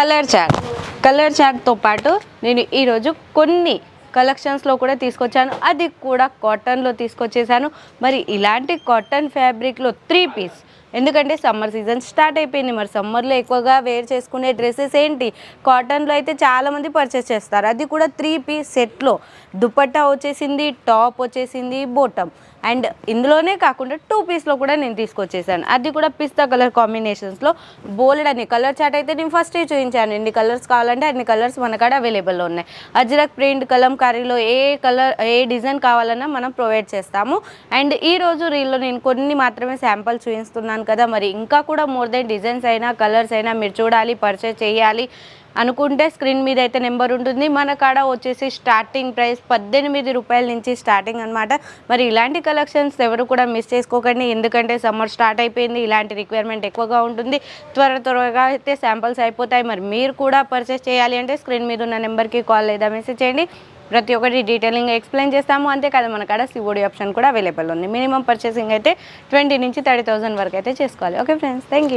Colour చార్ట్తో పాటు నేను ఈరోజు కొన్ని కలెక్షన్స్లో కూడా తీసుకొచ్చాను, అది కూడా కాటన్లో తీసుకొచ్చేసాను. మరి ఇలాంటి కాటన్ ఫ్యాబ్రిక్లో 3 పీస్, ఎందుకంటే సమ్మర్ సీజన్ స్టార్ట్ అయిపోయింది. మరి సమ్మర్లో ఎక్కువగా వేర్ చేసుకునే డ్రెస్సెస్ ఏంటి, కాటన్లో అయితే చాలామంది పర్చేస్ చేస్తారు. అది కూడా 3 పీస్ సెట్లో దుపట్టా వచ్చేసింది, టాప్ వచ్చేసింది, బోటమ్, అండ్ ఇందులోనే కాకుండా 2 పీస్లో కూడా నేను తీసుకొచ్చేసాను. అది కూడా పిస్తా కలర్ కాంబినేషన్స్లో బోల్డ్ అని కలర్ చార్ట్ అయితే నేను ఫస్టే చూపించాను. ఎన్ని కలర్స్ కావాలంటే అన్ని కలర్స్ మన కాడ అవైలబుల్లో ఉన్నాయి. అజ్రక్ ప్రింట్, కలంకారీలో ఏ కలర్ ఏ డిజైన్ కావాలన్నా మనం ప్రొవైడ్ చేస్తాము. అండ్ ఈరోజు రీల్లో నేను కొన్ని మాత్రమే శాంపుల్ చూపిస్తున్నాను కదా, మరి ఇంకా కూడా మోర్ దెన్ డిజైన్స్ అయినా కలర్స్ అయినా మీరు చూడాలి, పర్చేస్ చేయాలి అనుకుంటే స్క్రీన్ మీద అయితే నెంబర్ ఉంటుంది. మన కాడ వచ్చేసి స్టార్టింగ్ ప్రైస్ 18 రూపాయల నుంచి స్టార్టింగ్ అనమాట. మరి ఇలాంటి కలెక్షన్స్ ఎవరు కూడా మిస్ చేసుకోకండి, ఎందుకంటే సమ్మర్ స్టార్ట్ అయిపోయింది, ఇలాంటి రిక్వైర్మెంట్ ఎక్కువగా ఉంటుంది. త్వరగా అయితే శాంపిల్స్ అయిపోతాయి. మరి మీరు కూడా పర్చేస్ చేయాలి అంటే స్క్రీన్ మీద ఉన్న నెంబర్కి కాల్ లేదా మెసేజ్ చేయండి. ప్రతి ఒక్కటి డీటెయిలింగ్గా ఎక్స్ప్లెయిన్ చేస్తాము. అంతేకాదు మన కాడ సిఓడి ఆప్షన్ కూడా అవైలబుల్ ఉంది. మినిమం పర్చేసింగ్ అయితే 20 నుంచి 30,000 వరకు అయితే చేసుకోవాలి. Okay friends, thank you.